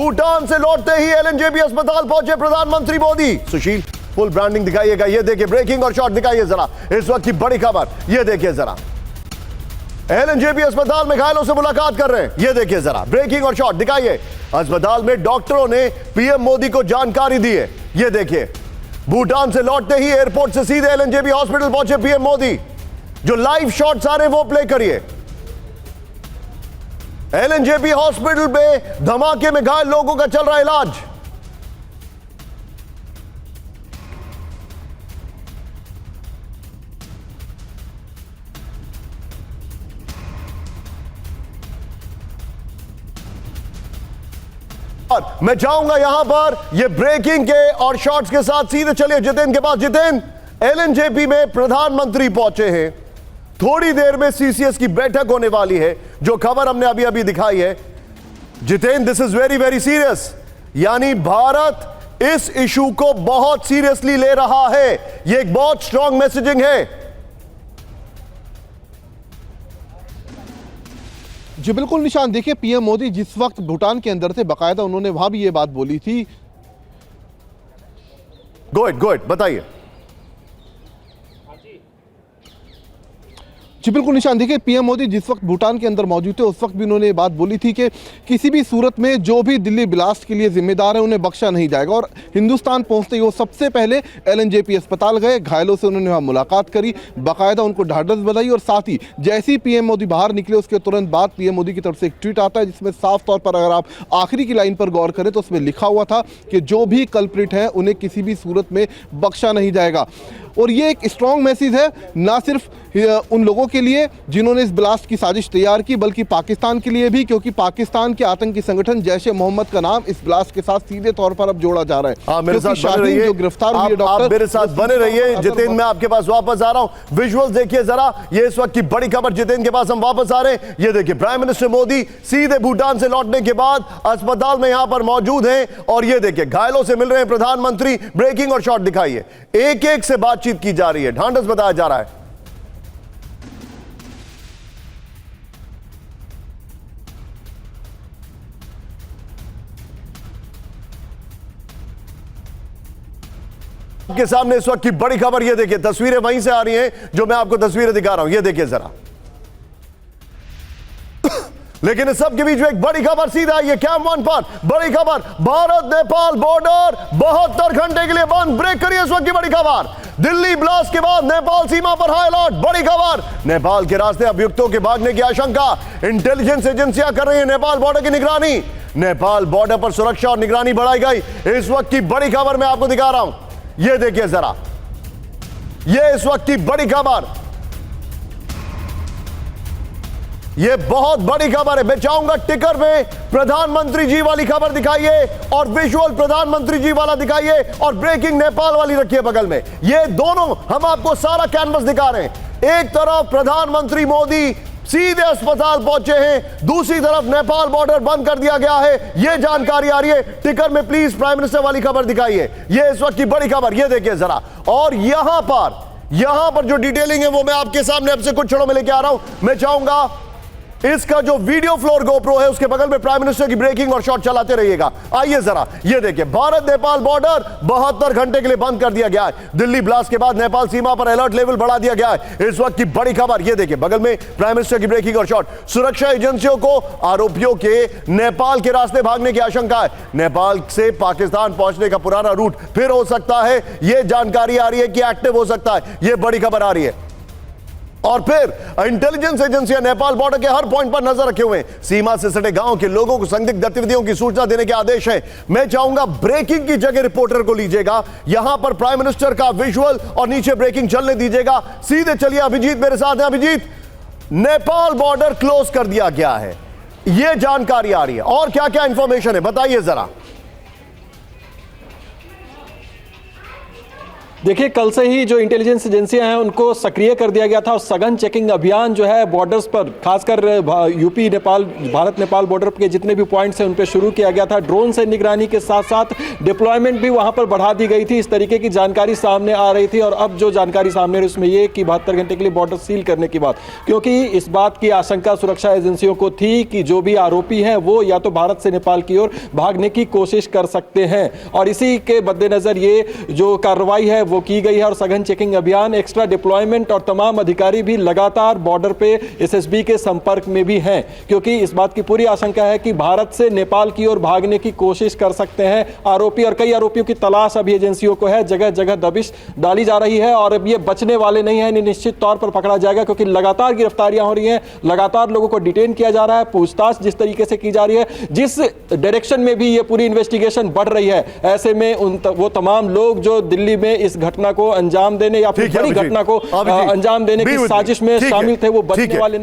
भूटान से लौटते ही एलएनजेबी अस्पताल पहुंचे प्रधानमंत्री मोदी। सुशील फुल ब्रांडिंग दिखाइएगा, ये देखिए ब्रेकिंग और शॉट दिखाइए जरा, इस वक्त की बड़ी खबर ये देखिए जरा। एलएनजेबी अस्पताल में घायलों से मुलाकात कर रहे हैं, ये देखिए जरा ब्रेकिंग और शॉट दिखाइए। अस्पताल में डॉक्टरों ने पीएम मोदी को जानकारी दी है, ये देखिए। भूटान से लौटते ही एयरपोर्ट से सीधे एलएनजेबी हॉस्पिटल पहुंचे पीएम मोदी। जो लाइव शॉट्स आ रहे हैं वो प्ले करिए। एलएनजेबी हॉस्पिटल में धमाके में घायल लोगों का चल रहा इलाज। और मैं चाहूंगा यहां पर ये ब्रेकिंग के और शॉट्स के साथ सीधे चलिए जितेन के पास। जितेन, एलएनजेपी में प्रधानमंत्री पहुंचे हैं, थोड़ी देर में सीसीएस की बैठक होने वाली है, जो खबर हमने अभी अभी दिखाई है। Jiten, this is very very serious, यानी भारत इस इशू को बहुत सीरियसली ले रहा है, यह एक बहुत स्ट्रांग मैसेजिंग है। जी बिल्कुल निशान, देखिए पीएम मोदी जिस वक्त भूटान के अंदर थे, बाकायदा उन्होंने वहां भी ये बात बोली थी। गो इट बताइए। जी बिल्कुल निशान, देखिए पीएम मोदी जिस वक्त भूटान के अंदर मौजूद थे उस वक्त भी उन्होंने ये बात बोली थी कि किसी भी सूरत में जो भी दिल्ली ब्लास्ट के लिए जिम्मेदार है उन्हें बख्शा नहीं जाएगा। और हिंदुस्तान पहुंचते ही वो सबसे पहले एलएनजेपी अस्पताल गए, घायलों से उन्होंने वहाँ मुलाकात करी, बाकायदा उनको ढांढस बधाई। और साथ ही जैसे ही पीएम मोदी बाहर निकले उसके तुरंत बाद पीएम मोदी की तरफ से एक ट्वीट आता है, जिसमें साफ तौर पर अगर आप आखिरी की लाइन पर गौर करें तो उसमें लिखा हुआ था कि जो भी कल्प्रिट है उन्हें किसी भी सूरत में बख्शा नहीं जाएगा। और ये एक स्ट्रॉन्ग मैसेज है, ना सिर्फ उन लोगों के लिए जिन्होंने इस ब्लास्ट की साजिश तैयार की, बल्कि पाकिस्तान के लिए भी, क्योंकि पाकिस्तान के आतंकी संगठन जैश ए मोहम्मद का नाम इस ब्लास्ट के साथ सीधे तौर पर अब जोड़ा जा रहा है। मेरे साथ बने रहिए, जो गिरफ्तार हुए डॉक्टर, आप मेरे साथ बने रहिए। जितेन, मैं आपके पास वापस आ रहा हूं, विजुअल्स देखिए जरा, ये इस वक्त की बड़ी खबर। जितेन के पास हम वापस आ रहे हैं, ये देखिए प्राइम मिनिस्टर मोदी सीधे भूटान से लौटने के बाद अस्पताल में यहां पर मौजूद हैं, और ये देखिए घायलों से मिल रहे हैं प्रधानमंत्री। ब्रेकिंग और शॉट दिखाइए, एक एक से बातचीत की जा रही है, ढांढस बताया जा रहा है। आपके सामने इस वक्त की बड़ी खबर, ये देखिए तस्वीरें वहीं से आ रही हैं जो मैं आपको तस्वीरें दिखा रहा हूं, ये देखिए जरा। लेकिन इस सब के बीच में एक बड़ी खबर सीधा ये कैंप 1 पर बड़ी खबर, भारत नेपाल बॉर्डर 72 घंटे के लिए बंद। ब्रेक करिए इस वक्त की बड़ी खबर, दिल्ली ब्लास्ट के बाद नेपाल सीमा पर हाई अलर्ट। बड़ी खबर, नेपाल के रास्ते अभियुक्तों के भागने की आशंका, इंटेलिजेंस एजेंसियां कर रही है नेपाल बॉर्डर की निगरानी। नेपाल बॉर्डर पर सुरक्षा और निगरानी बढ़ाई गई। इस वक्त की बड़ी खबर मैं आपको दिखा रहा हूं, ये देखिए जरा, ये इस वक्त की बड़ी खबर, ये बहुत बड़ी खबर है। मैं चाहूंगा टिकर में प्रधानमंत्री जी वाली खबर दिखाइए और विजुअल प्रधानमंत्री जी वाला दिखाइए, और ब्रेकिंग नेपाल वाली रखिए बगल में। ये दोनों हम आपको सारा कैनवस दिखा रहे हैं। एक तरफ प्रधानमंत्री मोदी सीधे अस्पताल पहुंचे हैं, दूसरी तरफ नेपाल बॉर्डर बंद कर दिया गया है, यह जानकारी आ रही है। टिकर में प्लीज प्राइम मिनिस्टर वाली खबर दिखाइए, यह इस वक्त की बड़ी खबर, यह देखिए जरा। और यहां पर जो डिटेलिंग है वो मैं आपके सामने अब से कुछ क्षणों में लेके आ रहा हूं। मैं चाहूंगा इसका जो वीडियो फ्लोर गोप्रो है उसके बगल में प्राइम मिनिस्टर की ब्रेकिंग और शॉट चलाते रहिएगा। आइए जरा, ये देखिए भारत नेपाल बॉर्डर 72 घंटे के लिए बंद कर दिया गया है। दिल्ली ब्लास्ट के बाद नेपाल सीमा पर अलर्ट लेवल बढ़ा दिया गया है। इस वक्त की बड़ी खबर, ये देखिए बगल में प्राइम मिनिस्टर की ब्रेकिंग और शॉट। सुरक्षा एजेंसियों को आरोपियों के नेपाल के रास्ते भागने की आशंका है। नेपाल से पाकिस्तान पहुंचने का पुराना रूट फिर हो सकता है, यह जानकारी आ रही है कि एक्टिव हो सकता है, यह बड़ी खबर आ रही है। और फिर इंटेलिजेंस एजेंसियां नेपाल बॉर्डर के हर पॉइंट पर नजर रखे हुए हैं। सीमा से सटे गांव के लोगों को संदिग्ध गतिविधियों की सूचना देने के आदेश है। मैं चाहूंगा ब्रेकिंग की जगह रिपोर्टर को लीजिएगा, यहां पर प्राइम मिनिस्टर का विजुअल और नीचे ब्रेकिंग चलने दीजिएगा। सीधे चलिए, अभिजीत मेरे साथ है। अभिजीत, नेपाल बॉर्डर क्लोज कर दिया गया है, यह जानकारी आ रही है, और क्या क्या इंफॉर्मेशन है बताइए जरा। देखिए, कल से ही जो इंटेलिजेंस एजेंसियां हैं उनको सक्रिय कर दिया गया था और सघन चेकिंग अभियान जो है बॉर्डर्स पर, खासकर यूपी नेपाल, भारत नेपाल बॉर्डर के जितने भी पॉइंट्स हैं उन पर शुरू किया गया था। ड्रोन से निगरानी के साथ साथ डिप्लॉयमेंट भी वहां पर बढ़ा दी गई थी। इस तरीके की जानकारी सामने आ रही थी और अब जो जानकारी सामने आ रही है उसमें ये कि 72 घंटे के लिए बॉर्डर सील करने की बात, क्योंकि इस बात की आशंका सुरक्षा एजेंसियों को थी कि जो भी आरोपी हैं वो या तो भारत से नेपाल की ओर भागने की कोशिश कर सकते हैं, और इसी के मद्देनजर ये जो कार्रवाई है वो की गई है। और सघन चेकिंग अभियान, एक्स्ट्रा डिप्लॉयमेंट और तमाम अधिकारी भी लगातार बॉर्डर पे एसएसबी के संपर्क में भी हैं, क्योंकि इस बात की पूरी आशंका है कि भारत से नेपाल की ओर भागने की कोशिश कर सकते हैं आरोपी, और कई आरोपियों की तलाश अभी एजेंसियों को है। जगह जगह दबिश डाली जा रही है और अब ये बचने वाले नहीं है, निश्चित तौर पर पकड़ा जाएगा, क्योंकि लगातार गिरफ्तारियां हो रही हैं, लगातार लोगों को डिटेन किया जा रहा है, पूछताछ जिस तरीके से की जा रही है, जिस डायरेक्शन में भी ये पूरी इन्वेस्टिगेशन बढ़ रही है, ऐसे में वो तमाम लोग जो दिल्ली में इस घटना को अंजाम देने या फिर बड़ी घटना को अंजाम देने की साजिश में शामिल थे वो बचने वाले